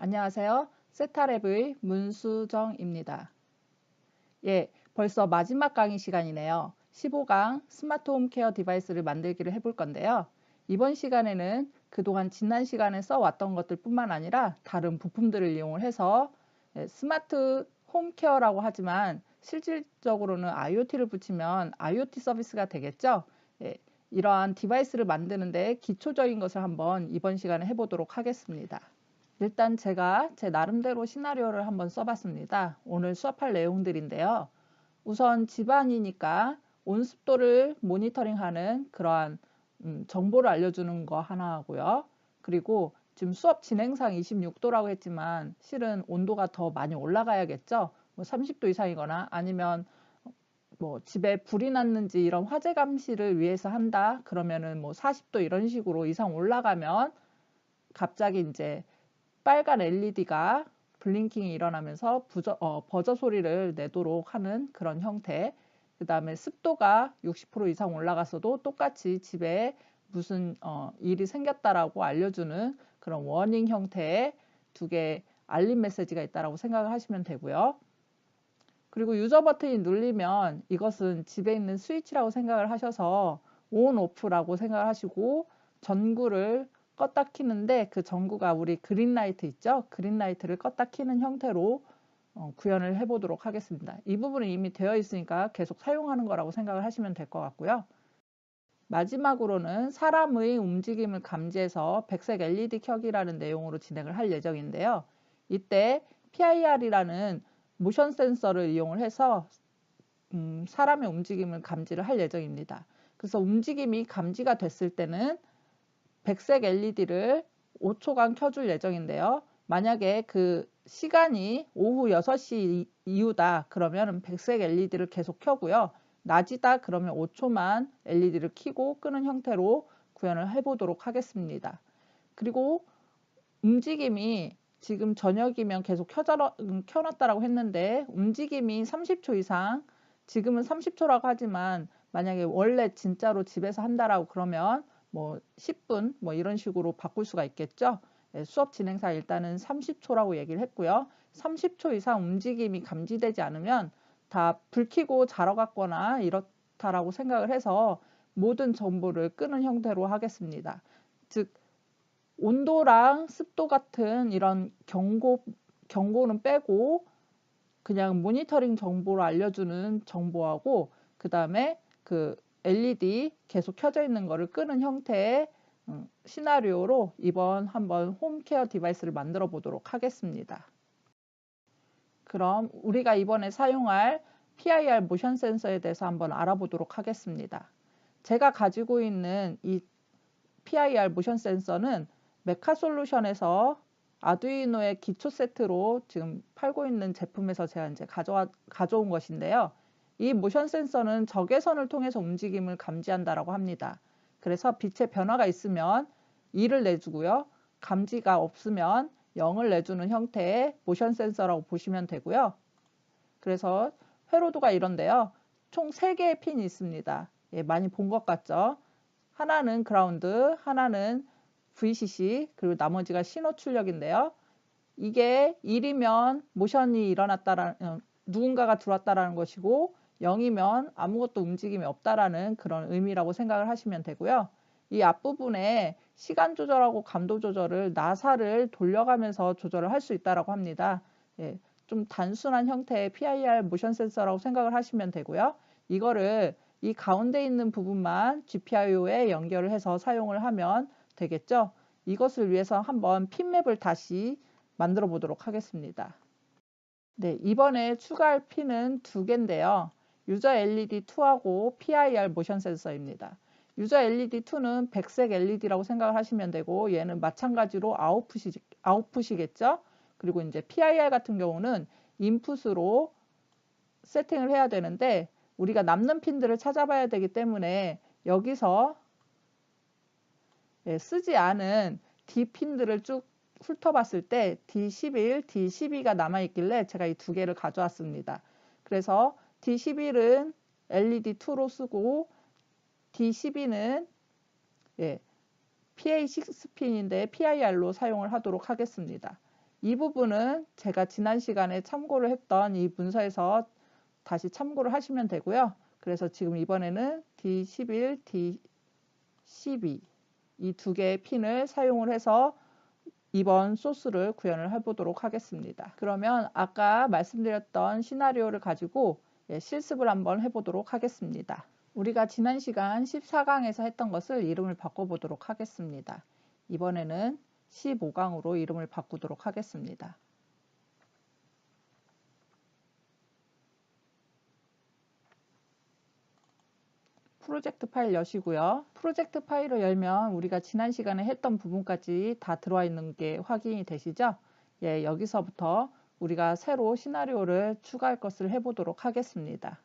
안녕하세요. 세타랩의 문수정입니다. 벌써 마지막 강의 시간이네요. 15강 스마트 홈 케어 디바이스를 만들기를 해볼 건데요. 이번 시간에는 그동안 지난 시간에 써왔던 것들 뿐만 아니라 다른 부품들을 이용을 해서 스마트 홈 케어라고 하지만 실질적으로는 IoT를 붙이면 IoT 서비스가 되겠죠. 이러한 디바이스를 만드는데 기초적인 것을 한번 이번 시간에 해보도록 하겠습니다. 일단 제가 제 나름대로 시나리오를 한번 써봤습니다. 오늘 수업할 내용들인데요. 우선 집안이니까 온습도를 모니터링하는 그러한 정보를 알려주는 거 하나 하고요. 그리고 지금 수업 진행상 26도라고 했지만 실은 온도가 더 많이 올라가야겠죠. 30도 이상이거나 아니면 집에 불이 났는지 이런 화재 감시를 위해서 한다. 그러면은 40도 이런 식으로 이상 올라가면 갑자기 이제 빨간 LED가 블링킹이 일어나면서 버저 소리를 내도록 하는 그런 형태. 그 다음에 습도가 60% 이상 올라갔어도 똑같이 집에 무슨 일이 생겼다라고 알려주는 그런 워닝 형태의 두 개의 알림 메시지가 있다라고 생각을 하시면 되고요. 그리고 유저 버튼이 눌리면 이것은 집에 있는 스위치라고 생각을 하셔서 온, 오프라고 생각을 하시고 전구를 껐다 키는데 그 전구가 우리 그린라이트 있죠? 그린라이트를 껐다 키는 형태로 구현을 해보도록 하겠습니다. 이 부분은 이미 되어 있으니까 계속 사용하는 거라고 생각을 하시면 될 것 같고요. 마지막으로는 사람의 움직임을 감지해서 백색 LED 켜기라는 내용으로 진행을 할 예정인데요. 이때 PIR이라는 모션 센서를 이용을 해서 사람의 움직임을 감지를 할 예정입니다. 그래서 움직임이 감지가 됐을 때는 백색 LED를 5초간 켜줄 예정인데요. 만약에 그 시간이 오후 6시 이후다 그러면 백색 LED를 계속 켜고요. 낮이다 그러면 5초만 LED를 켜고 끄는 형태로 구현을 해보도록 하겠습니다. 그리고 움직임이 지금 저녁이면 계속 켜놨다라고 했는데 움직임이 30초 이상, 지금은 30초라고 하지만 만약에 원래 진짜로 집에서 한다라고 그러면 10분 이런 식으로 바꿀 수가 있겠죠. 수업 진행사 일단은 30초라고 얘기를 했고요. 30초 이상 움직임이 감지되지 않으면 다 불 켜고 자러 갔거나 이렇다라고 생각을 해서 모든 정보를 끄는 형태로 하겠습니다. 즉 온도랑 습도 같은 이런 경고는 빼고 그냥 모니터링 정보를 알려주는 정보하고 그 다음에 그 LED 계속 켜져 있는 거를 끄는 형태의 시나리오로 이번 한번 홈케어 디바이스를 만들어 보도록 하겠습니다. 그럼 우리가 이번에 사용할 PIR 모션 센서에 대해서 한번 알아보도록 하겠습니다. 제가 가지고 있는 이 PIR 모션 센서는 메카솔루션에서 아두이노의 기초 세트로 지금 팔고 있는 제품에서 제가 이제 가져온 것인데요. 이 모션 센서는 적외선을 통해서 움직임을 감지한다라고 합니다. 그래서 빛의 변화가 있으면 2를 내주고요. 감지가 없으면 0을 내주는 형태의 모션 센서라고 보시면 되고요. 그래서 회로도가 이런데요. 총 3개의 핀이 있습니다. 많이 본 것 같죠? 하나는 그라운드, 하나는 VCC, 그리고 나머지가 신호 출력인데요. 이게 1이면 모션이 일어났다라는 누군가가 들어왔다라는 것이고 0이면 아무것도 움직임이 없다라는 그런 의미라고 생각을 하시면 되고요. 이 앞부분에 시간 조절하고 감도 조절을 나사를 돌려가면서 조절을 할 수 있다라고 합니다. 좀 단순한 형태의 PIR 모션 센서라고 생각을 하시면 되고요. 이거를 이 가운데 있는 부분만 GPIO에 연결을 해서 사용을 하면 되겠죠. 이것을 위해서 한번 핀맵을 다시 만들어 보도록 하겠습니다. 네, 이번에 추가할 핀은 2개인데요. 유저 LED2하고 PIR 모션 센서입니다. 유저 LED2는 백색 LED라고 생각을 하시면 되고 얘는 마찬가지로 아웃풋이겠죠. 그리고 이제 PIR 같은 경우는 인풋으로 세팅을 해야 되는데 우리가 남는 핀들을 찾아봐야 되기 때문에 여기서 쓰지 않은 D 핀들을 쭉 훑어봤을 때 D11, D12가 남아있길래 제가 이 2개를 가져왔습니다. 그래서 D11은 LED2로 쓰고 D12는 PA6핀인데 PIR로 사용을 하도록 하겠습니다. 이 부분은 제가 지난 시간에 참고를 했던 이 문서에서 다시 참고를 하시면 되고요. 그래서 지금 이번에는 D11, D12 이 두 개의 핀을 사용을 해서 이번 소스를 구현을 해보도록 하겠습니다. 그러면 아까 말씀드렸던 시나리오를 가지고 실습을 한번 해보도록 하겠습니다. 우리가 지난 시간 14강에서 했던 것을 이름을 바꿔보도록 하겠습니다. 이번에는 15강으로 이름을 바꾸도록 하겠습니다. 프로젝트 파일 여시고요. 프로젝트 파일을 열면 우리가 지난 시간에 했던 부분까지 다 들어와 있는 게 확인이 되시죠? 예, 여기서부터 우리가 새로 시나리오를 추가할 것을 해보도록 하겠습니다.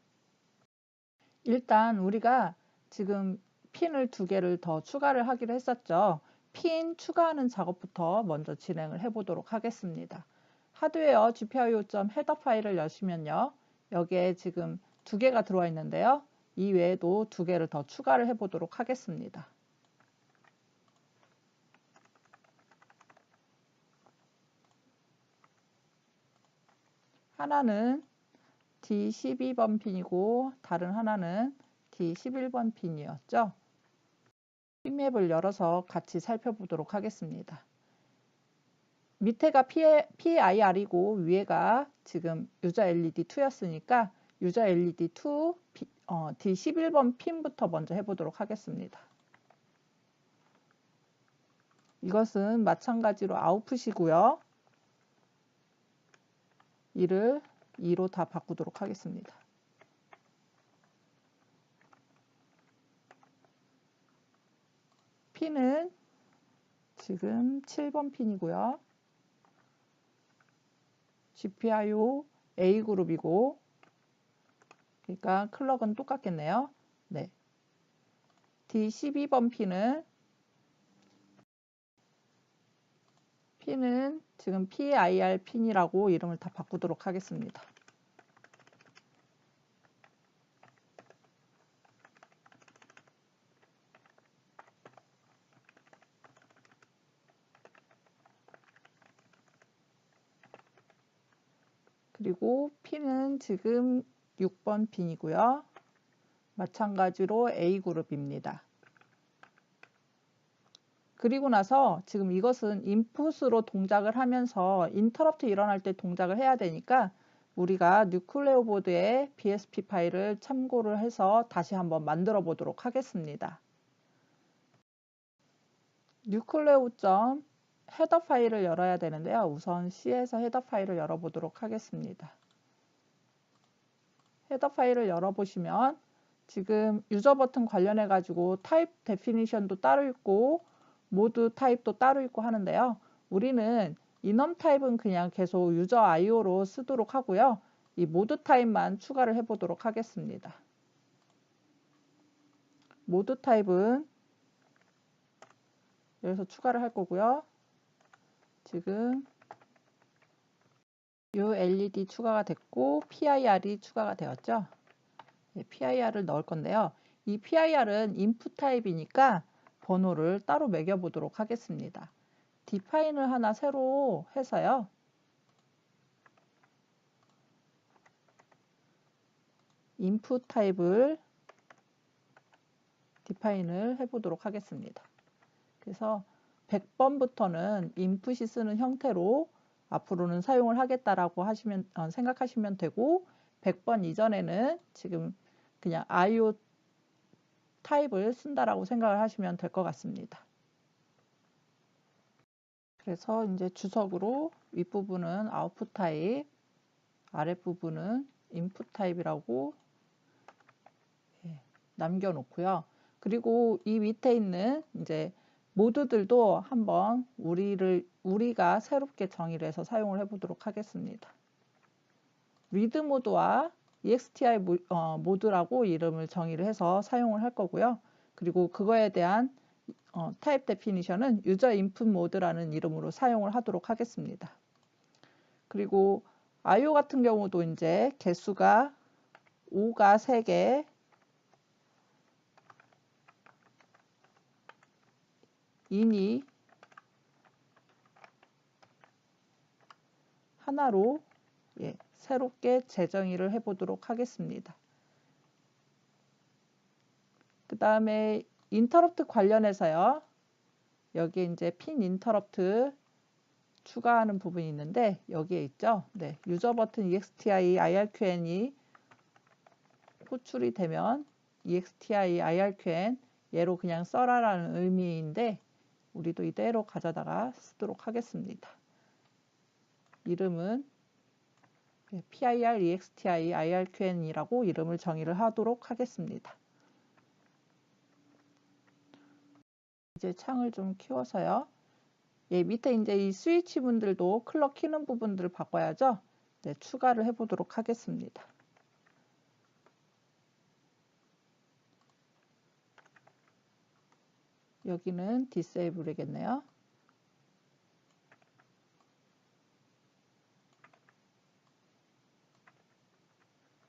일단 우리가 지금 핀을 두 개를 더 추가를 하기로 했었죠. 핀 추가하는 작업부터 먼저 진행을 해보도록 하겠습니다. 하드웨어 gpio.header 파일을 여시면요. 여기에 지금 두 개가 들어와 있는데요. 이 외에도 두 개를 더 추가를 해보도록 하겠습니다. 하나는 D12번 핀이고 다른 하나는 D11번 핀이었죠. 핀맵을 열어서 같이 살펴보도록 하겠습니다. 밑에가 PIR이고 위에가 지금 유저 LED2였으니까 유저 LED2 D11번 핀부터 먼저 해보도록 하겠습니다. 이것은 마찬가지로 아웃풋이고요. 이를 2로 다 바꾸도록 하겠습니다. 핀은 지금 7번 핀이고요. GPIO A그룹이고 그러니까 클럭은 똑같겠네요. 네. D12번 핀은 지금 PIR 핀이라고 이름을 다 바꾸도록 하겠습니다. 그리고 핀은 지금 6번 핀이고요. 마찬가지로 A그룹입니다. 그리고 나서 지금 이것은 인풋으로 동작을 하면서 인터럽트 일어날 때 동작을 해야 되니까 우리가 뉴클레오 보드의 BSP 파일을 참고를 해서 다시 한번 만들어 보도록 하겠습니다. 뉴클레오 헤더 파일을 열어야 되는데요. 우선 C에서 헤더 파일을 열어보도록 하겠습니다. 헤더 파일을 열어보시면 지금 유저 버튼 관련해 가지고 타입 데피니션도 따로 있고 모드 타입도 따로 있고 하는데요. 우리는 이넘 타입은 그냥 계속 유저 IO로 쓰도록 하고요. 이 모드 타입만 추가를 해보도록 하겠습니다. 모드 타입은 여기서 추가를 할 거고요. 지금 LED 추가가 됐고 PIR이 추가가 되었죠. 네, PIR을 넣을 건데요. 이 PIR은 인풋 타입이니까 번호를 따로 매겨보도록 하겠습니다. 디파인을 하나 새로 해서요. 인풋 타입을 디파인을 해보도록 하겠습니다. 그래서 100번부터는 인풋이 쓰는 형태로 앞으로는 사용을 하겠다라고 생각하시면 되고 100번 이전에는 지금 그냥 IO 타입을 쓴다라고 생각을 하시면 될 것 같습니다. 그래서 이제 주석으로 윗부분은 아웃풋 타입, 아랫부분은 인풋 타입이라고 남겨놓고요. 그리고 이 밑에 있는 이제 모드들도 한번 우리가 새롭게 정의를 해서 사용을 해보도록 하겠습니다. 리드 모드와 EXTI 모드라고 이름을 정의를 해서 사용을 할 거고요. 그리고 그거에 대한 타입 데피니션은 유저 인풋 모드라는 이름으로 사용을 하도록 하겠습니다. 그리고 IO 같은 경우도 이제 개수가 5가 3개, 인이 하나로 새롭게 재정의를 해보도록 하겠습니다. 그 다음에 인터럽트 관련해서요. 여기 이제 핀 인터럽트 추가하는 부분이 있는데 여기에 있죠. 네, 유저 버튼 EXTI IRQN이 호출이 되면 EXTI IRQN 얘로 그냥 써라라는 의미인데 우리도 이대로 가져다가 쓰도록 하겠습니다. 이름은 PIR EXTI IRQN이라고 이름을 정의를 하도록 하겠습니다. 이제 창을 좀 키워서요. 밑에 이제 이 스위치 분들도 클럭 키는 부분들을 바꿔야죠. 네, 추가를 해보도록 하겠습니다. 여기는 디세이블이겠네요.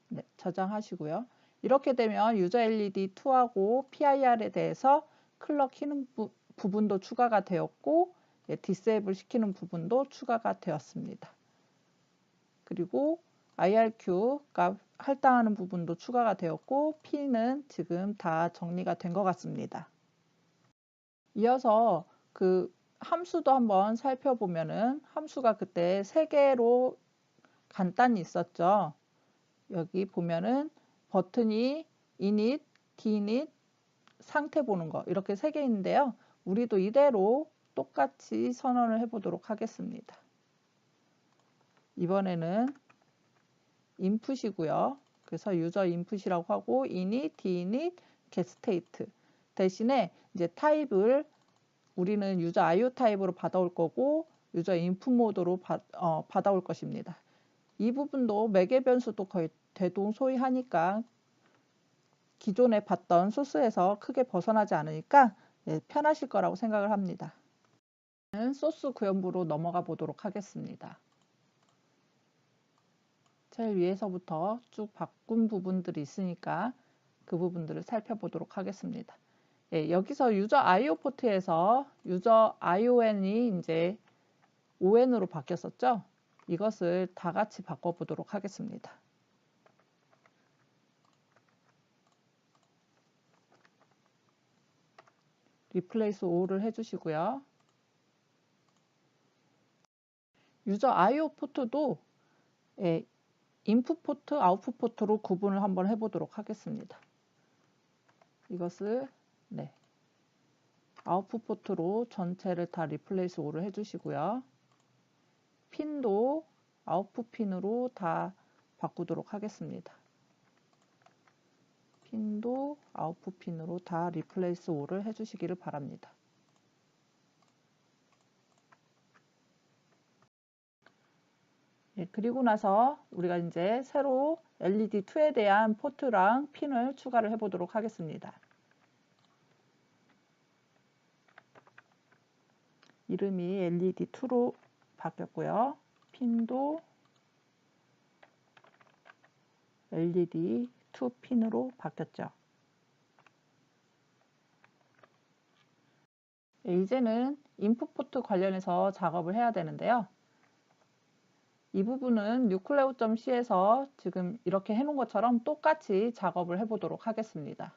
네, 저장하시고요. 이렇게 되면 유저 LED 2하고 PIR에 대해서 클럭 키는 부분도 추가가 되었고 디세이블 시키는 부분도 추가가 되었습니다. 그리고 IRQ가 할당하는 부분도 추가가 되었고 핀은 지금 다 정리가 된 것 같습니다. 이어서 그 함수도 한번 살펴보면은 함수가 그때 3개로 간단히 있었죠. 여기 보면은 버튼이 init, dinit, 상태 보는 거 이렇게 3개 있는데요. 우리도 이대로 똑같이 선언을 해보도록 하겠습니다. 이번에는 인풋이고요. 그래서 유저 인풋이라고 하고 init, dinit, getState 대신에 이제 타입을 우리는 유저 IO 타입으로 받아올 거고 유저 인풋 모드로 받아올 것입니다. 이 부분도 매개 변수도 거의 대동소이하니까 기존에 봤던 소스에서 크게 벗어나지 않으니까 편하실 거라고 생각을 합니다. 소스 구현부로 넘어가 보도록 하겠습니다. 제일 위에서부터 쭉 바꾼 부분들이 있으니까 그 부분들을 살펴보도록 하겠습니다. 여기서 유저 IO 포트에서 유저 ION이 이제 ON으로 바뀌었었죠. 이것을 다 같이 바꿔보도록 하겠습니다. 리플레이스 all을 해주시고요. 유저 IO 포트도 인풋 포트, 아웃풋 포트로 구분을 한번 해보도록 하겠습니다. 이것을 아웃풋 포트로 전체를 다 리플레이스 all을 해주시고요. 핀도 아웃풋 핀으로 다 바꾸도록 하겠습니다. 핀도 아웃풋 핀으로 다 리플레이스 all을 해주시기를 바랍니다. 그리고 나서 우리가 이제 새로 LED2에 대한 포트랑 핀을 추가를 해보도록 하겠습니다. 이름이 LED2로 바뀌었고요. 핀도 LED2 핀으로 바뀌었죠. 이제는 인풋 포트 관련해서 작업을 해야 되는데요. 이 부분은 nucleo.c에서 지금 이렇게 해놓은 것처럼 똑같이 작업을 해보도록 하겠습니다.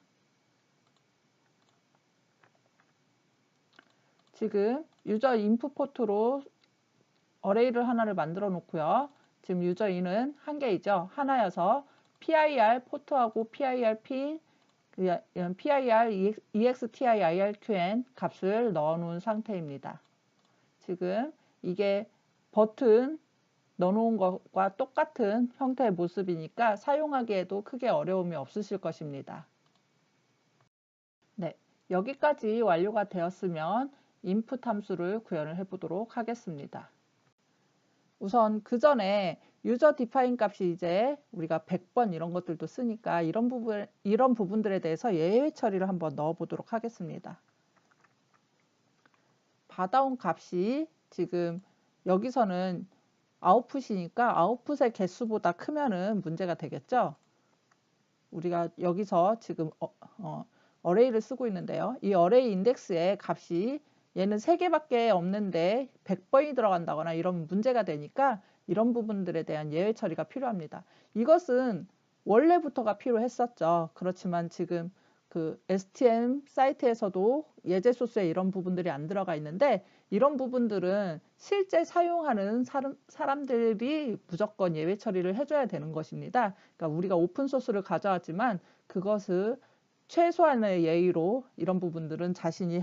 지금 유저 인풋 포트로 어레이를 하나를 만들어 놓고요. 지금 유저 인은 한 개이죠. 하나여서 PIR 포트하고 PIR 핀, PIR EXTI IRQN 값을 넣어 놓은 상태입니다. 지금 이게 버튼 넣어놓은 것과 똑같은 형태의 모습이니까 사용하기에도 크게 어려움이 없으실 것입니다. 네, 여기까지 완료가 되었으면 input 함수를 구현을 해보도록 하겠습니다. 우선 그 전에 유저 디파인 값이 이제 우리가 100번 이런 것들도 쓰니까 이런 부분들에 대해서 예외 처리를 한번 넣어 보도록 하겠습니다. 받아온 값이 지금 여기서는 아웃풋이니까 아웃풋의 개수보다 크면은 문제가 되겠죠. 우리가 여기서 지금 어레이를 쓰고 있는데요. 이 어레이 인덱스의 값이 얘는 3개밖에 없는데 100번이 들어간다거나 이런 문제가 되니까 이런 부분들에 대한 예외 처리가 필요합니다. 이것은 원래부터가 필요했었죠. 그렇지만 지금 그 STM 사이트에서도 예제 소스에 이런 부분들이 안 들어가 있는데 이런 부분들은 실제 사용하는 사람들이 무조건 예외 처리를 해줘야 되는 것입니다. 그러니까 우리가 오픈 소스를 가져왔지만 그것을 최소한의 예의로 이런 부분들은 자신이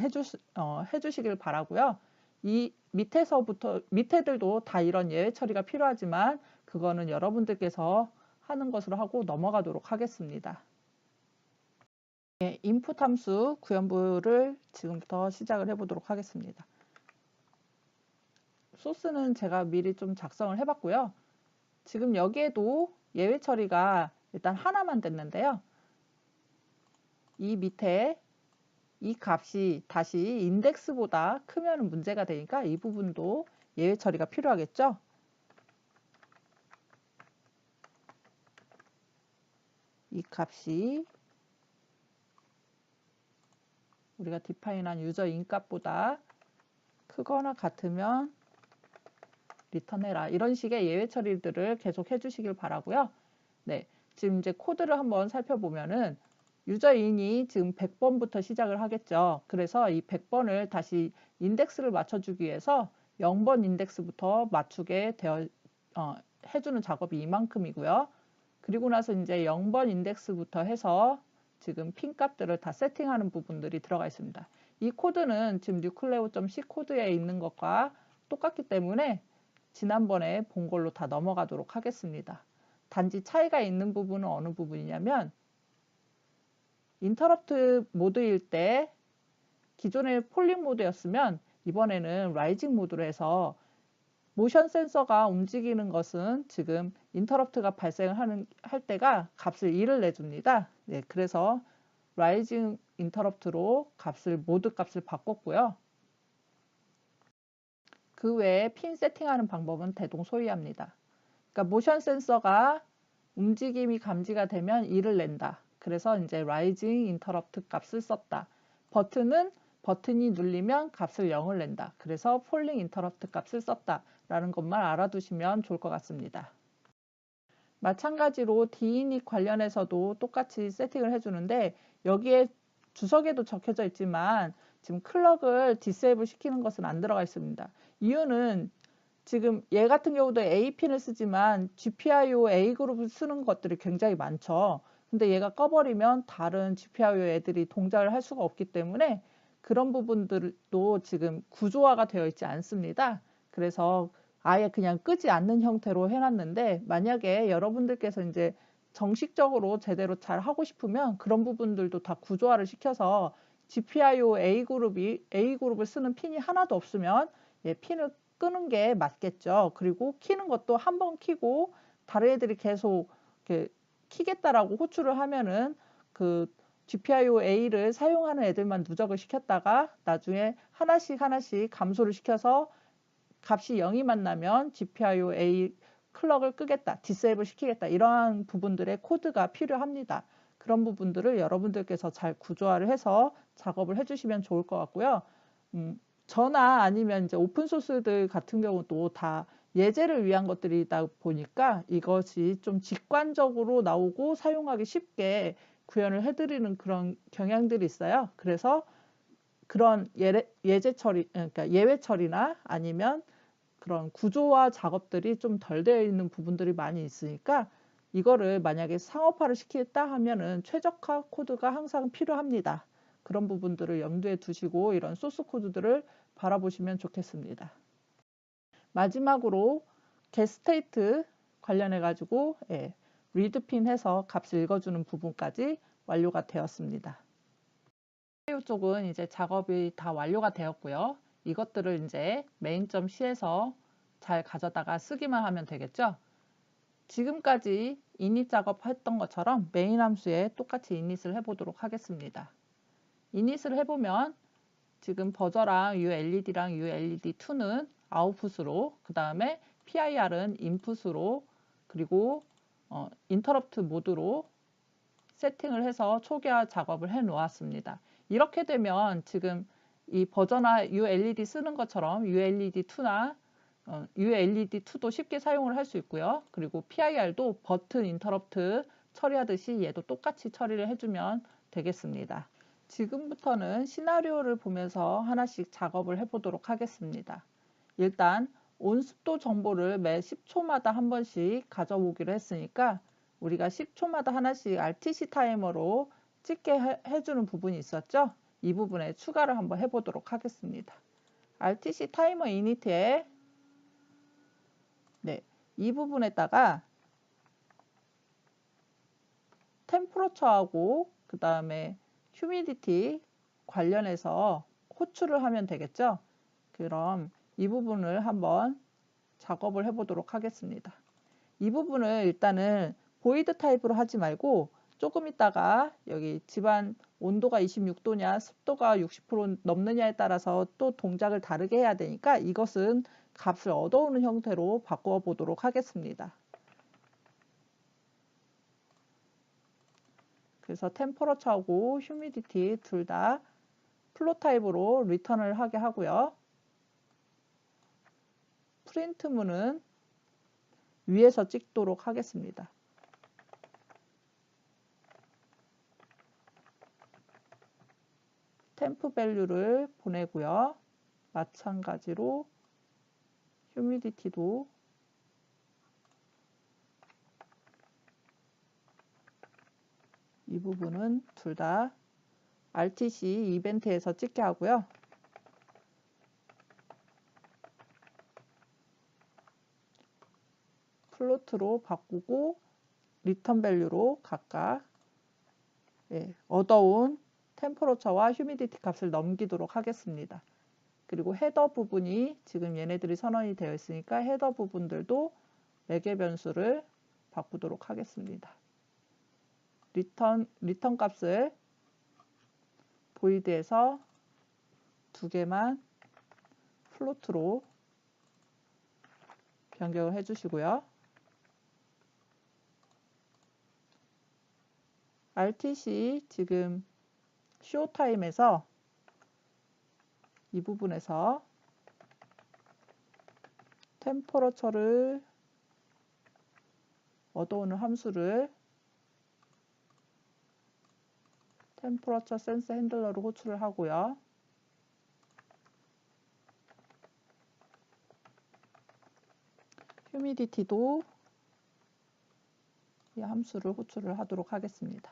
해주시길 바라고요. 이 밑에들도 다 이런 예외 처리가 필요하지만 그거는 여러분들께서 하는 것으로 하고 넘어가도록 하겠습니다. 네, 인풋 함수 구현부를 지금부터 시작을 해보도록 하겠습니다. 소스는 제가 미리 좀 작성을 해봤고요. 지금 여기에도 예외 처리가 일단 하나만 됐는데요. 이 밑에 이 값이 다시 인덱스보다 크면 문제가 되니까 이 부분도 예외 처리가 필요하겠죠. 이 값이 우리가 디파인한 유저 인값보다 크거나 같으면 리턴해라. 이런 식의 예외 처리들을 계속 해주시길 바라고요. 네, 지금 이제 코드를 한번 살펴보면은 유저인이 지금 100번부터 시작을 하겠죠. 그래서 이 100번을 다시 인덱스를 맞춰주기 위해서 0번 인덱스부터 맞추게 해주는 작업이 이만큼이고요. 그리고 나서 이제 0번 인덱스부터 해서 지금 핀 값들을 다 세팅하는 부분들이 들어가 있습니다. 이 코드는 지금 nucleo.c 코드에 있는 것과 똑같기 때문에 지난번에 본 걸로 다 넘어가도록 하겠습니다. 단지 차이가 있는 부분은 어느 부분이냐면 인터럽트 모드일 때 기존의 폴링 모드였으면 이번에는 라이징 모드로 해서 모션 센서가 움직이는 것은 지금 인터럽트가 할 때가 값을 1을 내줍니다. 네, 그래서 라이징 인터럽트로 모드 값을 바꿨고요. 그 외에 핀 세팅하는 방법은 대동소이합니다. 그러니까 모션 센서가 움직임이 감지가 되면 1을 낸다. 그래서 이제 라이징 인터럽트 값을 썼다. 버튼이 눌리면 값을 0을 낸다. 그래서 폴링 인터럽트 값을 썼다. 라는 것만 알아두시면 좋을 것 같습니다. 마찬가지로 dinit 관련해서도 똑같이 세팅을 해주는데 여기에 주석에도 적혀져 있지만 지금 클럭을 디세이블 시키는 것은 안 들어가 있습니다. 이유는 지금 얘 같은 경우도 A핀을 쓰지만 GPIO A그룹을 쓰는 것들이 굉장히 많죠. 근데 얘가 꺼버리면 다른 GPIO 애들이 동작을 할 수가 없기 때문에 그런 부분들도 지금 구조화가 되어 있지 않습니다. 그래서 아예 그냥 끄지 않는 형태로 해놨는데 만약에 여러분들께서 이제 정식적으로 제대로 잘 하고 싶으면 그런 부분들도 다 구조화를 시켜서 GPIO A그룹을 쓰는 핀이 하나도 없으면 핀을 끄는 게 맞겠죠. 그리고 키는 것도 한 번 키고 다른 애들이 계속 이렇게 키겠다라고 호출을 하면은 그 GPIO A를 사용하는 애들만 누적을 시켰다가 나중에 하나씩 감소를 시켜서 값이 0이 만나면 GPIO A 클럭을 끄겠다, 디세이블 시키겠다 이러한 부분들의 코드가 필요합니다. 그런 부분들을 여러분들께서 잘 구조화를 해서 작업을 해주시면 좋을 것 같고요. 저나 아니면 이제 오픈소스들 같은 경우도 다 예제를 위한 것들이다 보니까 이것이 좀 직관적으로 나오고 사용하기 쉽게 구현을 해드리는 그런 경향들이 있어요. 그래서 그런 그러니까 예외 처리나 아니면 그런 구조화 작업들이 좀 덜 되어 있는 부분들이 많이 있으니까 이거를 만약에 상업화를 시키겠다 하면은 최적화 코드가 항상 필요합니다. 그런 부분들을 염두에 두시고 이런 소스 코드들을 바라보시면 좋겠습니다. 마지막으로 getState 관련해 가지고 read핀 해서 값을 읽어주는 부분까지 완료가 되었습니다. 이쪽은 이제 작업이 다 완료가 되었고요. 이것들을 이제 main.c에서 잘 가져다가 쓰기만 하면 되겠죠. 지금까지 init 작업했던 것처럼 메인 함수에 똑같이 init을 해보도록 하겠습니다. init을 해보면 지금 버저랑 uLED랑 uLED2는 아웃풋으로 그 다음에 PIR은 인풋으로 그리고 인터럽트 모드로 세팅을 해서 초기화 작업을 해 놓았습니다. 이렇게 되면 지금 이 버전화 ULED 쓰는 것처럼 ULED2나 ULED2도 쉽게 사용을 할 수 있고요. 그리고 PIR도 버튼 인터럽트 처리하듯이 얘도 똑같이 처리를 해주면 되겠습니다. 지금부터는 시나리오를 보면서 하나씩 작업을 해보도록 하겠습니다. 일단 온습도 정보를 매 10초마다 한 번씩 가져오기로 했으니까 우리가 10초마다 하나씩 RTC 타이머로 찍게 해주는 부분이 있었죠? 이 부분에 추가를 한번 해보도록 하겠습니다. RTC 타이머 이니트에 이 부분에다가 템퍼러처하고 그 다음에 휴미디티 관련해서 호출을 하면 되겠죠? 그럼 이 부분을 한번 작업을 해보도록 하겠습니다. 이 부분을 일단은 보이드 타입으로 하지 말고 조금 있다가 여기 집안 온도가 26도냐 습도가 60% 넘느냐에 따라서 또 동작을 다르게 해야 되니까 이것은 값을 얻어오는 형태로 바꿔 보도록 하겠습니다. 그래서 템퍼러처하고 휴미디티 둘 다 플로 타입으로 리턴을 하게 하고요. 프린트문은 위에서 찍도록 하겠습니다. 템프 밸류를 보내고요. 마찬가지로 휴미디티도 이 부분은 둘 다 RTC 이벤트에서 찍게 하고요. 플로트로 바꾸고 리턴 밸류로 각각 얻어온 템퍼러처와 휴미디티 값을 넘기도록 하겠습니다. 그리고 헤더 부분이 지금 얘네들이 선언이 되어 있으니까 헤더 부분들도 매개 변수를 바꾸도록 하겠습니다. 리턴 값을 보이드에서 두 개만 플로트로 변경을 해주시고요. RTC 지금 쇼타임에서 이 부분에서 템퍼러처를 얻어오는 함수를 템퍼러처 센서 핸들러로 호출을 하고요. 휴미디티도 이 함수를 호출을 하도록 하겠습니다.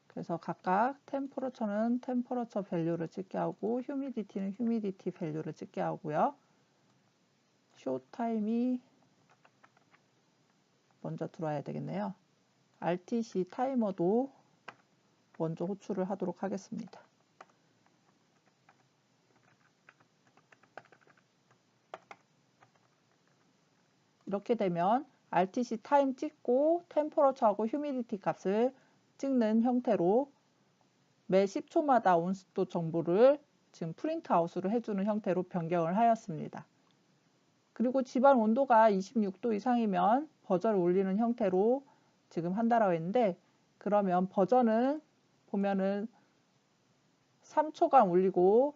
그래서 각각 템퍼러처는 템퍼러처 밸류를 찍게 하고 휴미디티는 휴미디티 밸류를 찍게 하고요. 쇼 타임이 먼저 들어와야 되겠네요. RTC 타이머도 먼저 호출을 하도록 하겠습니다. 이렇게 되면 RTC 타임 찍고 템퍼러처하고 휴미디티 값을 찍는 형태로 매 10초마다 온습도 정보를 지금 프린트 아웃으로 해주는 형태로 변경을 하였습니다. 그리고 집안 온도가 26도 이상이면 버전을 올리는 형태로 지금 한다라고 했는데 그러면 버전은 보면은 3초간 올리고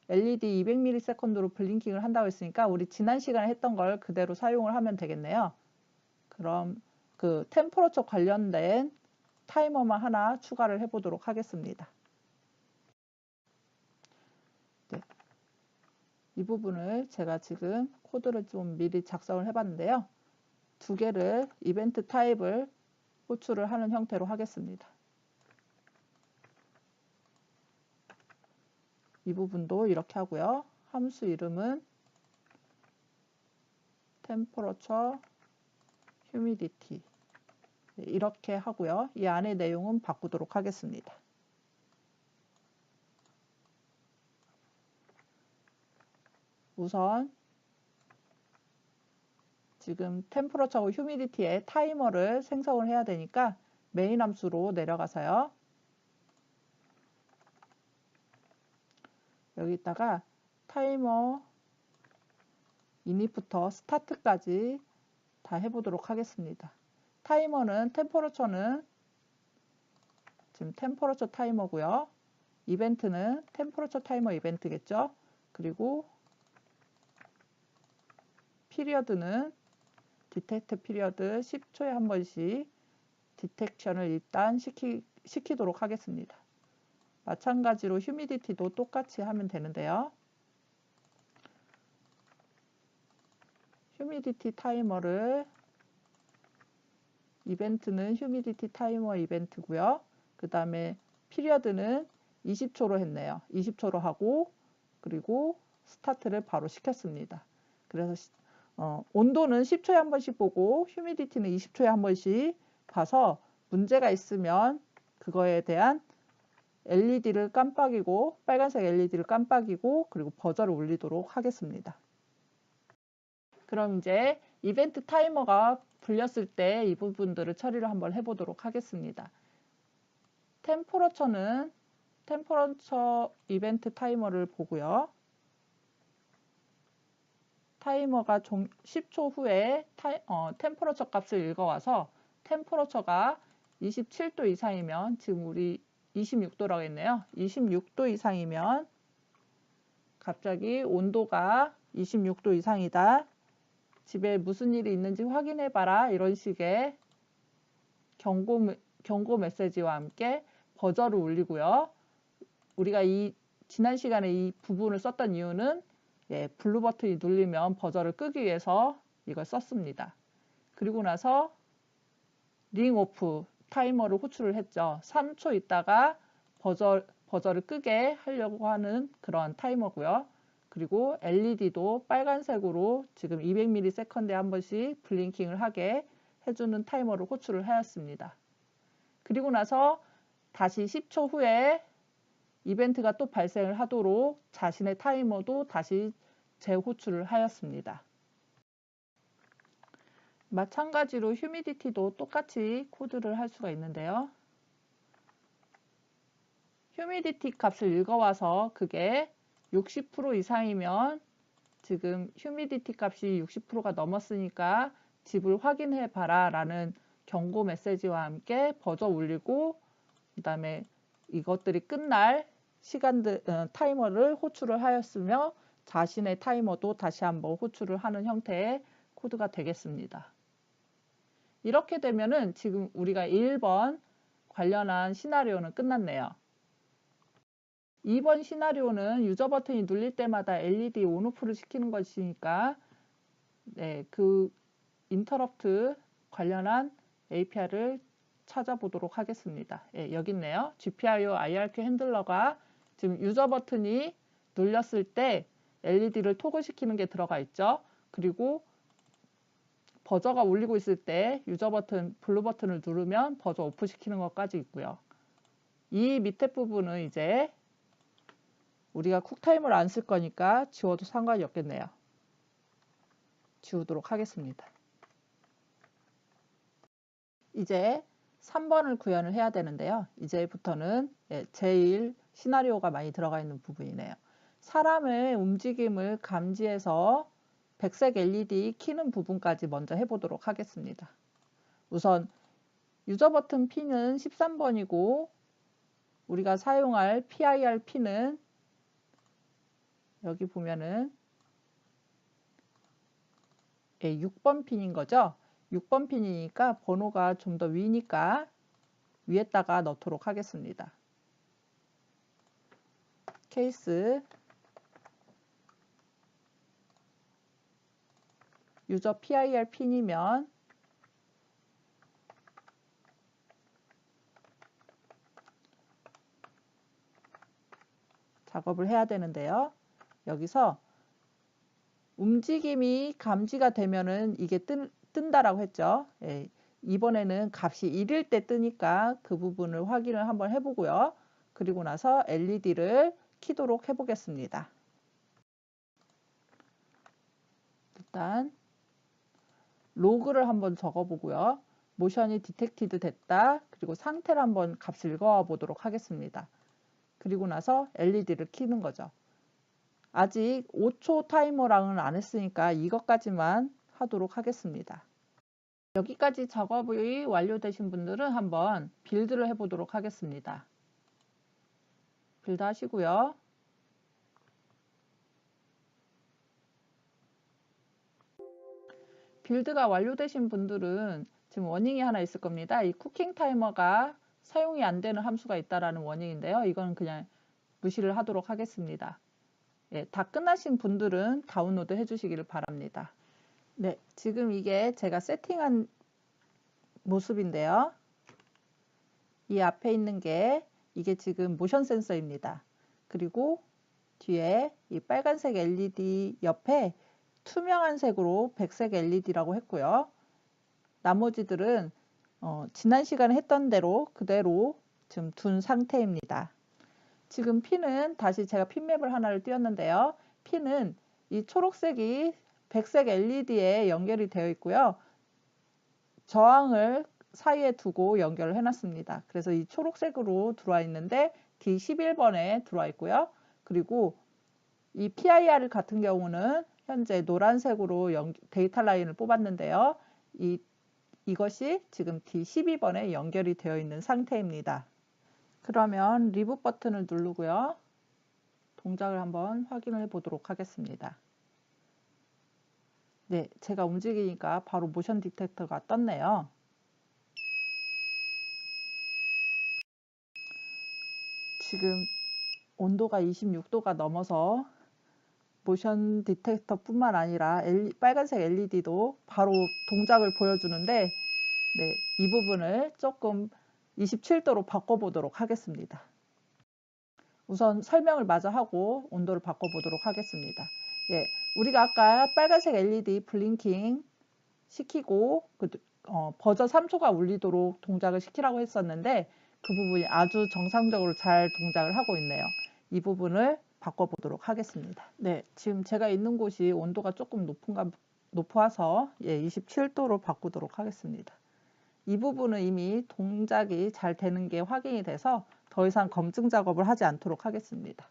LED 200ms로 블링킹을 한다고 했으니까 우리 지난 시간에 했던 걸 그대로 사용을 하면 되겠네요. 그럼 그 템퍼러처 관련된 타이머만 하나 추가를 해보도록 하겠습니다. 이 부분을 제가 지금 코드를 좀 미리 작성을 해봤는데요. 두 개를 이벤트 타입을 호출을 하는 형태로 하겠습니다. 이 부분도 이렇게 하고요. 함수 이름은 temperature, humidity 이렇게 하고요. 이 안에 내용은 바꾸도록 하겠습니다. 우선 지금 템퍼러처하고 휴미디티의 타이머를 생성을 해야 되니까 메인 함수로 내려가서요. 여기다가 타이머 이닛부터 스타트까지 다 해보도록 하겠습니다. 타이머는 템퍼러처는 지금 템퍼러처 타이머고요. 이벤트는 템퍼러처 타이머 이벤트겠죠. 그리고 피리어드는 디텍트 피리어드 10초에 한 번씩 디텍션을 일단 시키도록 하겠습니다. 마찬가지로 휴미디티도 똑같이 하면 되는데요. 휴미디티 타이머를 이벤트는 휴미디티 타이머 이벤트고요. 그 다음에 피리어드는 20초로 했네요. 20초로 하고 그리고 스타트를 바로 시켰습니다. 그래서 온도는 10초에 한 번씩 보고 휴미디티는 20초에 한 번씩 봐서 문제가 있으면 그거에 대한 LED를 깜빡이고 빨간색 LED를 깜빡이고 그리고 버저를 울리도록 하겠습니다. 그럼 이제 이벤트 타이머가 불렸을 때 이 부분들을 처리를 한번 해보도록 하겠습니다. 템퍼러처는 템퍼러처 이벤트 타이머를 보고요. 타이머가 10초 후에 템퍼러처 값을 읽어와서 템퍼러처가 27도 이상이면 지금 우리 26도라고 했네요. 26도 이상이면 갑자기 온도가 26도 이상이다. 집에 무슨 일이 있는지 확인해 봐라. 이런 식의 경고 메시지와 함께 버저를 울리고요. 우리가 지난 시간에 이 부분을 썼던 이유는 블루 버튼이 눌리면 버저를 끄기 위해서 이걸 썼습니다. 그리고 나서 링 오프 타이머를 호출을 했죠. 3초 있다가 버저를 끄게 하려고 하는 그런 타이머고요. 그리고 LED도 빨간색으로 지금 200ms에 한 번씩 블링킹을 하게 해주는 타이머를 호출을 하였습니다. 그리고 나서 다시 10초 후에 이벤트가 또 발생을 하도록 자신의 타이머도 다시 재호출을 하였습니다. 마찬가지로 휴미디티도 똑같이 코드를 할 수가 있는데요. 휴미디티 값을 읽어와서 그게 60% 이상이면 지금 휴미디티 값이 60%가 넘었으니까 집을 확인해 봐라 라는 경고 메시지와 함께 버저 울리고 그 다음에 이것들이 끝날 타이머를 호출을 하였으며 자신의 타이머도 다시 한번 호출을 하는 형태의 코드가 되겠습니다. 이렇게 되면은 지금 우리가 1번 관련한 시나리오는 끝났네요. 2번 시나리오는 유저 버튼이 눌릴 때마다 LED 온오프를 시키는 것이니까 그 인터럽트 관련한 API를 찾아보도록 하겠습니다. 여기 있네요. GPIO IRQ 핸들러가 지금 유저 버튼이 눌렸을 때 LED를 토글 시키는 게 들어가 있죠. 그리고 버저가 울리고 있을 때 유저 버튼, 블루 버튼을 누르면 버저 오프 시키는 것까지 있고요. 이 밑에 부분은 이제 우리가 쿡타임을 안 쓸 거니까 지워도 상관이 없겠네요. 지우도록 하겠습니다. 이제 3번을 구현을 해야 되는데요. 이제부터는 제일 시나리오가 많이 들어가 있는 부분이네요. 사람의 움직임을 감지해서 백색 LED 켜는 부분까지 먼저 해보도록 하겠습니다. 우선 유저 버튼 핀은 13번이고 우리가 사용할 PIR 핀은 여기 보면은 6번 핀인 거죠. 6번 핀이니까 번호가 좀 더 위니까 위에다가 넣도록 하겠습니다. 케이스 유저 PIR 핀이면 작업을 해야 되는데요. 여기서 움직임이 감지가 되면은 이게 뜬다라고 했죠. 이번에는 값이 1일 때 뜨니까 그 부분을 확인을 한번 해보고요. 그리고 나서 LED를 켜도록 해보겠습니다. 일단 로그를 한번 적어보고요. 모션이 디텍티드 됐다. 그리고 상태를 한번 값을 읽어와 보도록 하겠습니다. 그리고 나서 LED를 켜는 거죠. 아직 5초 타이머랑은 안 했으니까 이것까지만 하도록 하겠습니다. 여기까지 작업이 완료되신 분들은 한번 빌드를 해보도록 하겠습니다. 빌드 하시고요. 빌드가 완료되신 분들은 지금 워닝이 하나 있을 겁니다. 이 쿠킹 타이머가 사용이 안 되는 함수가 있다라는 워닝인데요. 이건 그냥 무시를 하도록 하겠습니다. 예, 다 끝나신 분들은 다운로드 해주시기를 바랍니다. 네, 지금 이게 제가 세팅한 모습인데요. 이 앞에 있는 게 이게 지금 모션 센서입니다. 그리고 뒤에 이 빨간색 LED 옆에 투명한 색으로 백색 LED라고 했고요. 나머지들은 지난 시간에 했던 대로 그대로 지금 둔 상태입니다. 지금 핀은 다시 제가 핀맵을 하나를 띄웠는데요. 핀은 이 초록색이 백색 LED에 연결이 되어 있고요. 저항을 사이에 두고 연결을 해놨습니다. 그래서 이 초록색으로 들어와 있는데 D11번에 들어와 있고요. 그리고 이 PIR 같은 경우는 현재 노란색으로 데이터 라인을 뽑았는데요. 이것이 지금 D12번에 연결이 되어 있는 상태입니다. 그러면 리붓 버튼을 누르고요. 동작을 한번 확인을 해 보도록 하겠습니다. 네, 제가 움직이니까 바로 모션 디텍터가 떴네요. 지금 온도가 26도가 넘어서 모션 디텍터 뿐만 아니라 빨간색 LED도 바로 동작을 보여주는데 네, 이 부분을 조금 27도로 바꿔보도록 하겠습니다. 우선 설명을 마저 하고 온도를 바꿔보도록 하겠습니다. 예, 우리가 아까 빨간색 LED 블링킹 시키고 버저 3초가 울리도록 동작을 시키라고 했었는데 그 부분이 아주 정상적으로 잘 동작을 하고 있네요. 이 부분을 바꿔보도록 하겠습니다. 네, 지금 제가 있는 곳이 온도가 조금 높아서 27도로 바꾸도록 하겠습니다. 이 부분은 이미 동작이 잘 되는 게 확인이 돼서 더 이상 검증 작업을 하지 않도록 하겠습니다.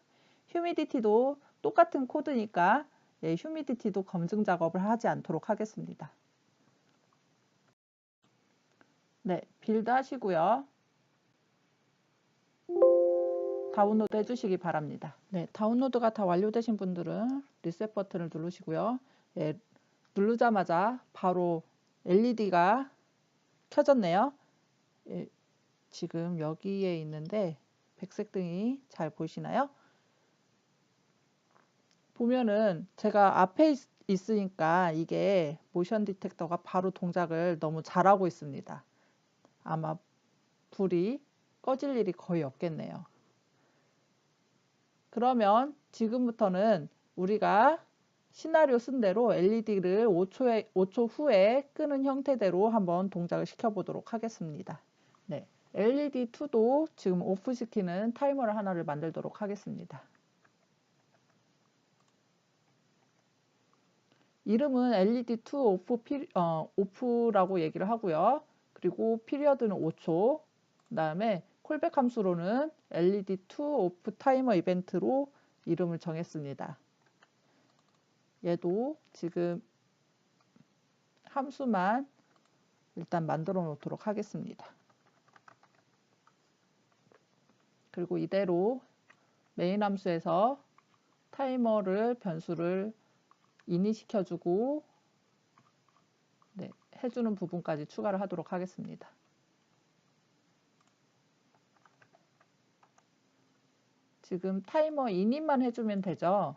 휴미디티도 똑같은 코드니까 휴미디티도 검증 작업을 하지 않도록 하겠습니다. 네, 빌드 하시고요. 다운로드 해주시기 바랍니다. 네, 다운로드가 다 완료되신 분들은 리셋 버튼을 누르시고요. 예, 누르자마자 바로 LED가 켜졌네요. 예, 지금 여기에 있는데 백색 등이 잘 보이시나요? 보면은 제가 앞에 있으니까 이게 모션 디텍터가 바로 동작을 너무 잘하고 있습니다. 아마 불이 꺼질 일이 거의 없겠네요. 그러면 지금부터는 우리가 시나리오 쓴 대로 LED를 5초 후에 끄는 형태대로 한번 동작을 시켜보도록 하겠습니다. 네, LED2도 지금 오프시키는 타이머를 하나를 만들도록 하겠습니다. 이름은 LED2 오프라고 얘기를 하고요. 그리고 피리어드는 5초, 그 다음에 콜백 함수로는 LED2 오프 타이머 이벤트로 이름을 정했습니다. 얘도 지금 함수만 일단 만들어 놓도록 하겠습니다. 그리고 이대로 메인 함수에서 타이머를 변수를 인이 시켜주고 네, 해주는 부분까지 추가를 하도록 하겠습니다. 지금 타이머 init만 해주면 되죠.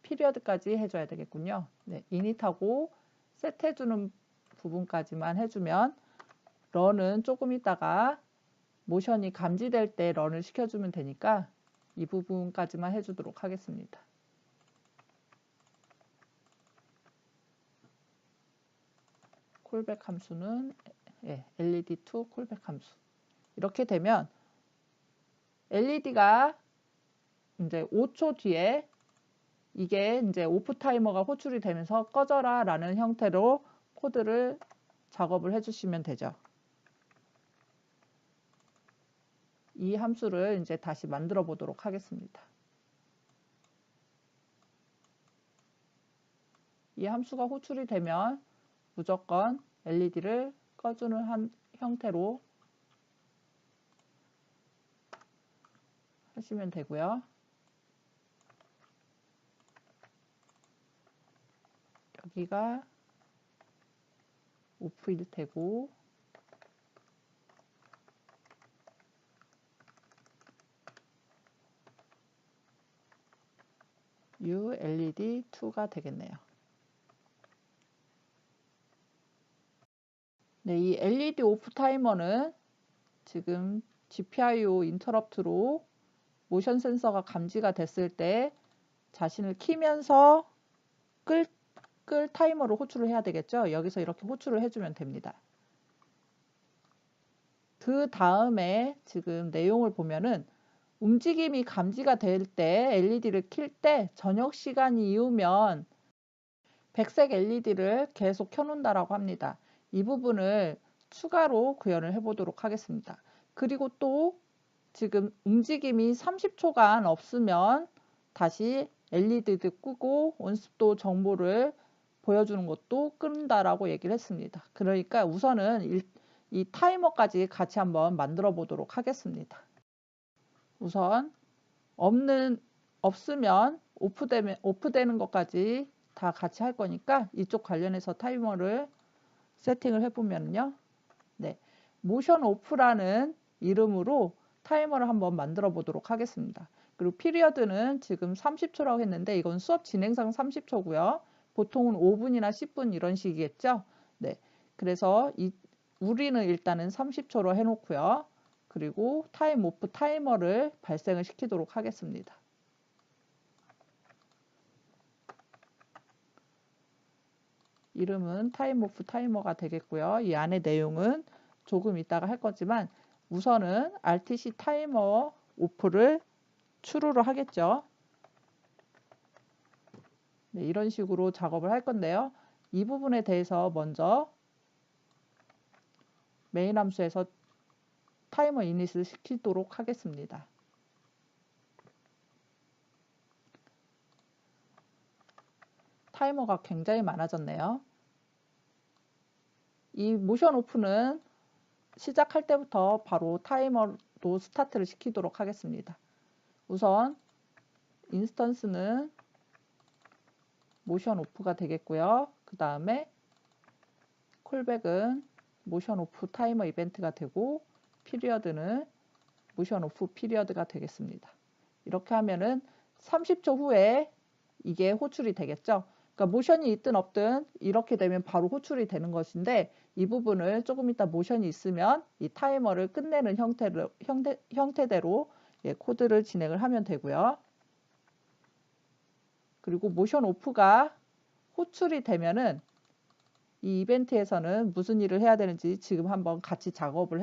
피리어드까지 해줘야 되겠군요. 네, init하고 셋해주는 부분까지만 해주면 런은 조금 있다가 모션이 감지될 때 런을 시켜주면 되니까 이 부분까지만 해주도록 하겠습니다. 콜백 함수는 LED2 콜백 함수. 이렇게 되면 LED가 이제 5초 뒤에 이게 이제 오프 타이머가 호출이 되면서 꺼져라 라는 형태로 코드를 작업을 해주시면 되죠. 이 함수를 이제 다시 만들어 보도록 하겠습니다. 이 함수가 호출이 되면 무조건 LED를 꺼주는 형태로 하시면 되고요. 여기가 오프일 테고 ULED2가 되겠네요. 네, 이 LED 오프 타이머는 지금 GPIO 인터럽트로 모션 센서가 감지가 됐을 때 자신을 키면서 끌 타이머로 호출을 해야 되겠죠. 여기서 이렇게 호출을 해주면 됩니다. 그 다음에 지금 내용을 보면은 움직임이 감지가 될 때 LED를 킬 때 저녁 시간이 이후면 백색 LED를 계속 켜놓는다라고 합니다. 이 부분을 추가로 구현을 해보도록 하겠습니다. 그리고 또 지금 움직임이 30초간 없으면 다시 LED도 끄고 온습도 정보를 보여주는 것도 끈다라고 얘기를 했습니다. 그러니까 우선은 이 타이머까지 같이 한번 만들어 보도록 하겠습니다. 우선 없으면 오프되는 것까지 다 같이 할 거니까 이쪽 관련해서 타이머를 세팅을 해보면요. 네, 모션 오프라는 이름으로 타이머를 한번 만들어 보도록 하겠습니다. 그리고 피리어드는 지금 30초라고 했는데 이건 수업 진행상 30초고요. 보통은 5분이나 10분 이런 식이겠죠. 네, 그래서 우리는 일단은 30초로 해놓고요. 그리고 타임 오프 타이머를 발생을 시키도록 하겠습니다. 이름은 타임 오프 타이머가 되겠고요. 이 안에 내용은 조금 이따가 할 거지만 우선은 RTC 타이머 오프를 추루를 하겠죠. 네, 이런 식으로 작업을 할 건데요. 이 부분에 대해서 먼저 메인 함수에서 타이머 이닛을 시키도록 하겠습니다. 타이머가 굉장히 많아졌네요. 이 모션 오프는 시작할 때부터 바로 타이머로 스타트를 시키도록 하겠습니다. 우선 인스턴스는 모션 오프가 되겠고요. 그 다음에 콜백은 모션 오프 타이머 이벤트가 되고 피리어드는 모션 오프 피리어드가 되겠습니다. 이렇게 하면은 30초 후에 이게 호출이 되겠죠. 그러니까 모션이 있든 없든 이렇게 되면 바로 호출이 되는 것인데 이 부분을 조금 이따 모션이 있으면 이 타이머를 끝내는 형태대로 코드를 진행을 하면 되고요. 그리고 모션 오프가 호출이 되면은 이 이벤트에서는 무슨 일을 해야 되는지 지금 한번 같이 작성을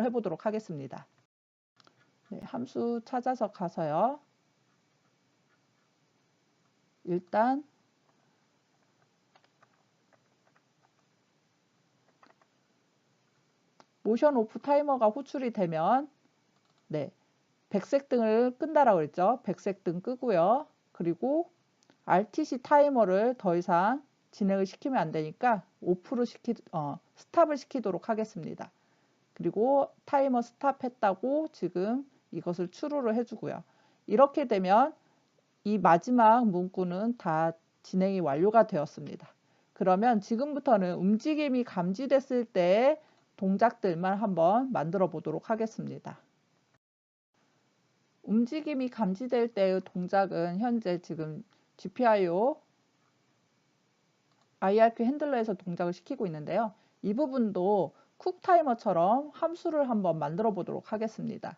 해보도록 하겠습니다. 네, 함수 찾아서 가서요. 일단 모션 오프 타이머가 호출이 되면 네, 백색 등을 끈다라고 했죠. 백색 등 끄고요. 그리고 RTC 타이머를 더 이상 진행을 시키면 안 되니까 오프로 스탑을 시키도록 하겠습니다. 그리고 타이머 스탑했다고 지금 이것을 추루를 해주고요. 이렇게 되면 이 마지막 문구는 다 진행이 완료가 되었습니다. 그러면 지금부터는 움직임이 감지됐을 때 동작들만 한번 만들어 보도록 하겠습니다. 움직임이 감지될 때의 동작은 현재 지금 GPIO IRQ 핸들러에서 동작을 시키고 있는데요. 이 부분도 쿡타이머처럼 함수를 한번 만들어 보도록 하겠습니다.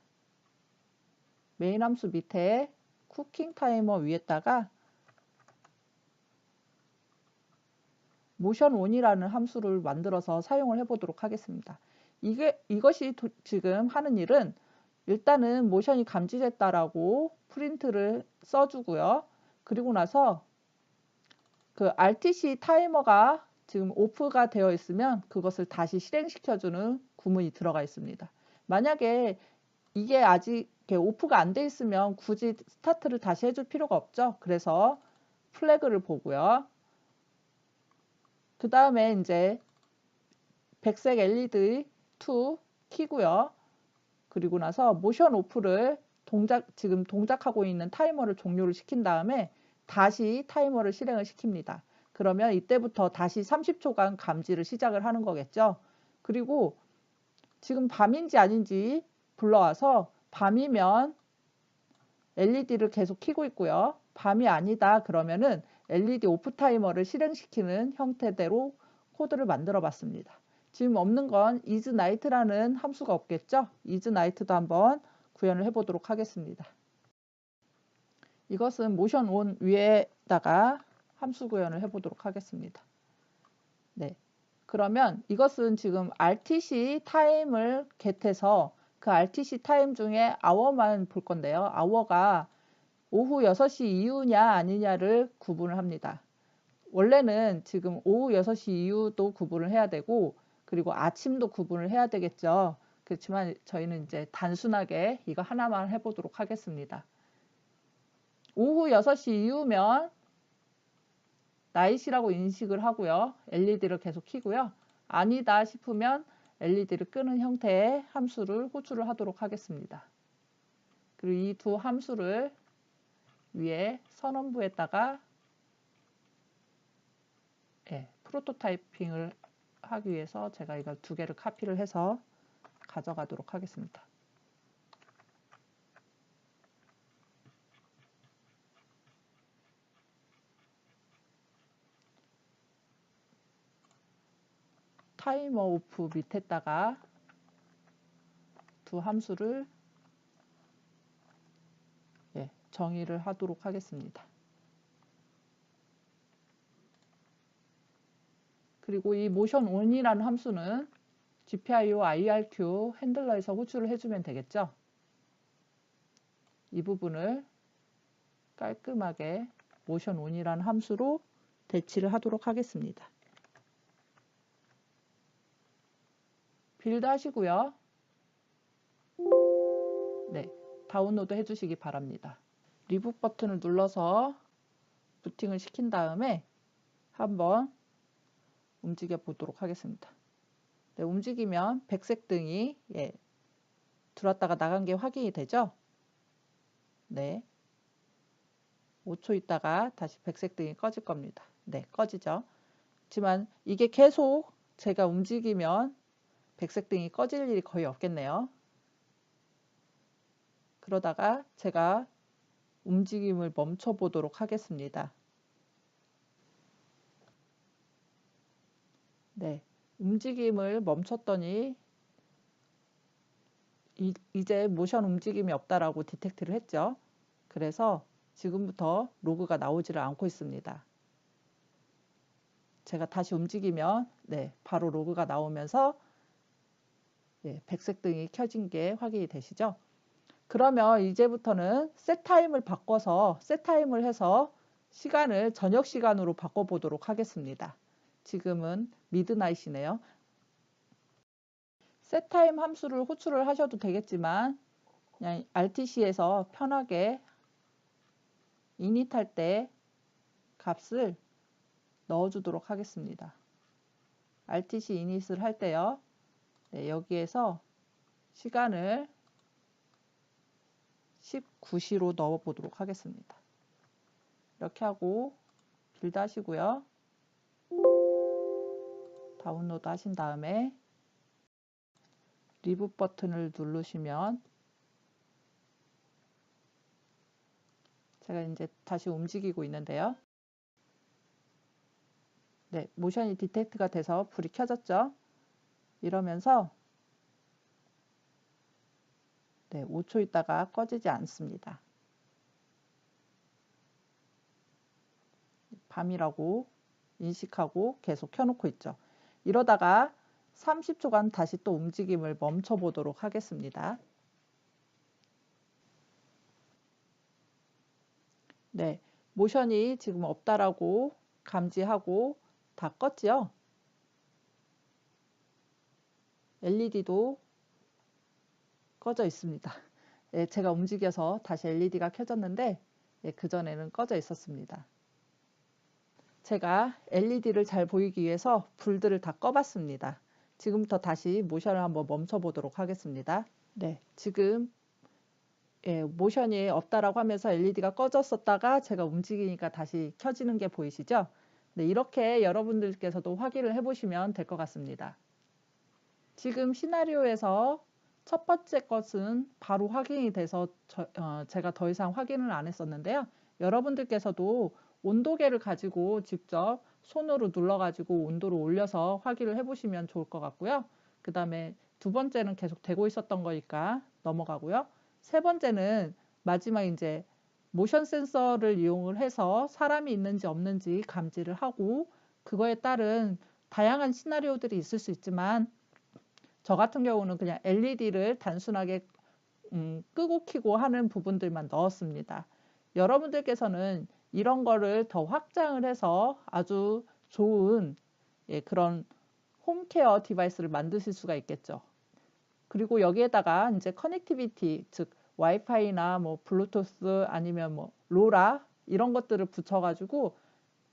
메인 함수 밑에 쿠킹 타이머 위에다가 모션 온이라는 함수를 만들어서 사용을 해 보도록 하겠습니다. 이것이 지금 하는 일은 일단은 모션이 감지됐다라고 프린트를 써주고요. 그리고 나서 그 RTC 타이머가 지금 오프가 되어 있으면 그것을 다시 실행시켜주는 구문이 들어가 있습니다. 만약에 이게 아직 오프가 안 돼 있으면 굳이 스타트를 다시 해줄 필요가 없죠. 그래서 플래그를 보고요. 그 다음에 이제 백색 LED 2 켜고요. 그리고 나서 모션 오프를 지금 동작하고 있는 타이머를 종료를 시킨 다음에 다시 타이머를 실행을 시킵니다. 그러면 이때부터 다시 30초간 감지를 시작을 하는 거겠죠. 그리고 지금 밤인지 아닌지 불러와서 밤이면 LED를 계속 켜고 있고요. 밤이 아니다 그러면은 LED 오프 타이머를 실행시키는 형태대로 코드를 만들어 봤습니다. 지금 없는 건 isNight라는 함수가 없겠죠? isNight도 한번 구현을 해보도록 하겠습니다. 이것은 모션 온 위에다가 함수 구현을 해보도록 하겠습니다. 네, 그러면 이것은 지금 RTC 타임을 get해서 그 RTC 타임 중에 hour만 볼 건데요. hour가 오후 6시 이후냐 아니냐를 구분을 합니다. 원래는 지금 오후 6시 이후도 구분을 해야 되고 그리고 아침도 구분을 해야 되겠죠. 그렇지만 저희는 이제 단순하게 이거 하나만 해보도록 하겠습니다. 오후 6시 이후면 나잇이라고 인식을 하고요. LED를 계속 켜고요. 아니다 싶으면 LED를 끄는 형태의 함수를 호출을 하도록 하겠습니다. 그리고 이 두 함수를 위에 선언부에다가 프로토타이핑을 하기 위해서 제가 이걸 두 개를 카피를 해서 가져가도록 하겠습니다. 타이머 오프 밑에다가 두 함수를 정의를 하도록 하겠습니다. 그리고 이 모션 온이라는 함수는 GPIO IRQ 핸들러에서 호출을 해주면 되겠죠. 이 부분을 깔끔하게 모션 온이라는 함수로 대치를 하도록 하겠습니다. 빌드 하시고요. 네, 다운로드 해주시기 바랍니다. 리북 버튼을 눌러서 부팅을 시킨 다음에 한번 움직여 보도록 하겠습니다. 네, 움직이면 백색 등이 들어왔다가 나간 게 확인이 되죠? 네. 5초 있다가 다시 백색 등이 꺼질 겁니다. 네, 꺼지죠. 하지만 이게 계속 제가 움직이면 백색 등이 꺼질 일이 거의 없겠네요. 그러다가 제가 움직임을 멈춰 보도록 하겠습니다. 네, 움직임을 멈췄더니 이제 모션 움직임이 없다라고 디텍트를 했죠. 그래서 지금부터 로그가 나오지를 않고 있습니다. 제가 다시 움직이면 바로 로그가 나오면서 백색 등이 켜진 게 확인이 되시죠? 그러면 이제부터는 셋타임을 바꿔서 셋타임을 해서 시간을 저녁 시간으로 바꿔보도록 하겠습니다. 지금은 미드나잇이네요. 셋타임 함수를 호출을 하셔도 되겠지만 그냥 RTC에서 편하게 이닛할 때 값을 넣어주도록 하겠습니다. RTC 이닛을 할 때요. 여기에서 시간을 19시로 넣어 보도록 하겠습니다. 이렇게 하고 빌드 하시고요. 다운로드 하신 다음에 리붓 버튼을 누르시면 제가 이제 다시 움직이고 있는데요. 네, 모션이 디텍트가 돼서 불이 켜졌죠. 이러면서 5초 있다가 꺼지지 않습니다. 밤이라고 인식하고 계속 켜놓고 있죠. 이러다가 30초간 다시 또 움직임을 멈춰 보도록 하겠습니다. 네, 모션이 지금 없다라고 감지하고 다 껐지요. LED도 꺼져 있습니다. 제가 움직여서 다시 LED가 켜졌는데 그전에는 꺼져 있었습니다. 제가 LED를 잘 보이기 위해서 불들을 다 꺼봤습니다. 지금부터 다시 모션을 한번 멈춰 보도록 하겠습니다. 네, 지금 모션이 없다라고 하면서 LED가 꺼졌었다가 제가 움직이니까 다시 켜지는 게 보이시죠? 네, 이렇게 여러분들께서도 확인을 해보시면 될 것 같습니다. 지금 시나리오에서 첫 번째 것은 바로 확인이 돼서 제가 더 이상 확인을 안 했었는데요. 여러분들께서도 온도계를 가지고 직접 손으로 눌러가지고 온도를 올려서 확인을 해보시면 좋을 것 같고요. 그 다음에 두 번째는 계속 되고 있었던 거니까 넘어가고요. 세 번째는 마지막 이제 모션 센서를 이용을 해서 사람이 있는지 없는지 감지를 하고 그거에 따른 다양한 시나리오들이 있을 수 있지만 저 같은 경우는 그냥 LED를 단순하게 끄고 켜고 하는 부분들만 넣었습니다. 여러분들께서는 이런 거를 더 확장을 해서 아주 좋은 그런 홈케어 디바이스를 만드실 수가 있겠죠. 그리고 여기에다가 이제 커넥티비티, 즉 와이파이나 뭐 블루투스 아니면 뭐 로라 이런 것들을 붙여가지고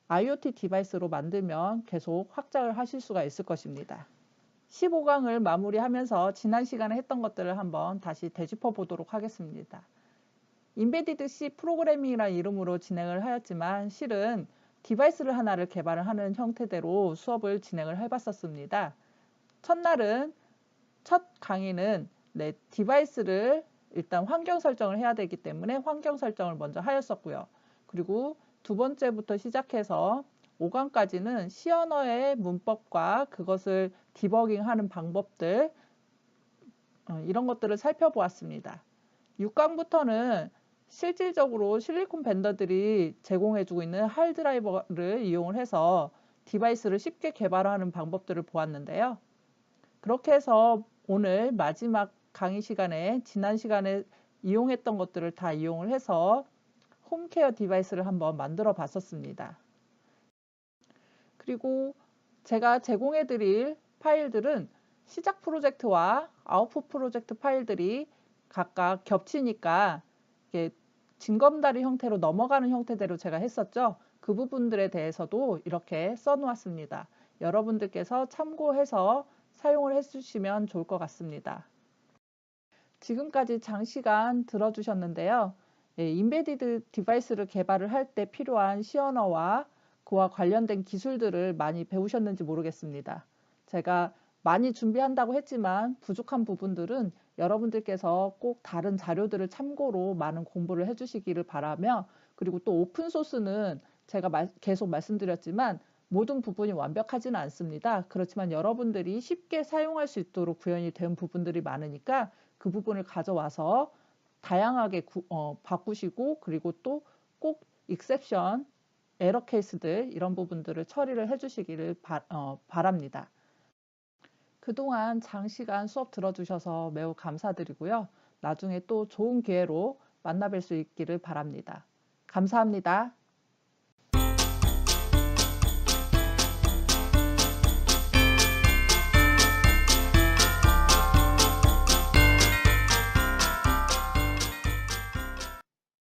IoT 디바이스로 만들면 계속 확장을 하실 수가 있을 것입니다. 15강을 마무리하면서 지난 시간에 했던 것들을 한번 다시 되짚어 보도록 하겠습니다. 인베디드 C 프로그래밍이라는 이름으로 진행을 하였지만 실은 디바이스를 하나를 개발을 하는 형태대로 수업을 진행을 해봤었습니다. 첫 강의는 디바이스를 일단 환경 설정을 해야 되기 때문에 환경 설정을 먼저 하였었고요. 그리고 두 번째부터 시작해서 5강까지는 C 언어의 문법과 그것을 디버깅하는 방법들 이런 것들을 살펴보았습니다. 6강부터는 실질적으로 실리콘 벤더들이 제공해주고 있는 할 드라이버를 이용을 해서 디바이스를 쉽게 개발하는 방법들을 보았는데요. 그렇게 해서 오늘 마지막 강의 시간에 지난 시간에 이용했던 것들을 다 이용을 해서 홈케어 디바이스를 한번 만들어 봤었습니다. 그리고 제가 제공해 드릴 파일들은 시작 프로젝트와 아웃풋 프로젝트 파일들이 각각 겹치니까 징검다리 형태로 넘어가는 형태대로 제가 했었죠. 그 부분들에 대해서도 이렇게 써놓았습니다. 여러분들께서 참고해서 사용을 해주시면 좋을 것 같습니다. 지금까지 장시간 들어주셨는데요. 인베디드 디바이스를 개발을 할 때 필요한 C 언어와 그와 관련된 기술들을 많이 배우셨는지 모르겠습니다. 제가 많이 준비한다고 했지만 부족한 부분들은 여러분들께서 꼭 다른 자료들을 참고로 많은 공부를 해주시기를 바라며 그리고 또 오픈소스는 제가 계속 말씀드렸지만 모든 부분이 완벽하지는 않습니다. 그렇지만 여러분들이 쉽게 사용할 수 있도록 구현이 된 부분들이 많으니까 그 부분을 가져와서 다양하게 바꾸시고 그리고 또 꼭 익셉션, 에러 케이스들 이런 부분들을 처리를 해주시기를 바랍니다. 그동안 장시간 수업 들어주셔서 매우 감사드리고요. 나중에 또 좋은 기회로 만나 뵐 수 있기를 바랍니다. 감사합니다.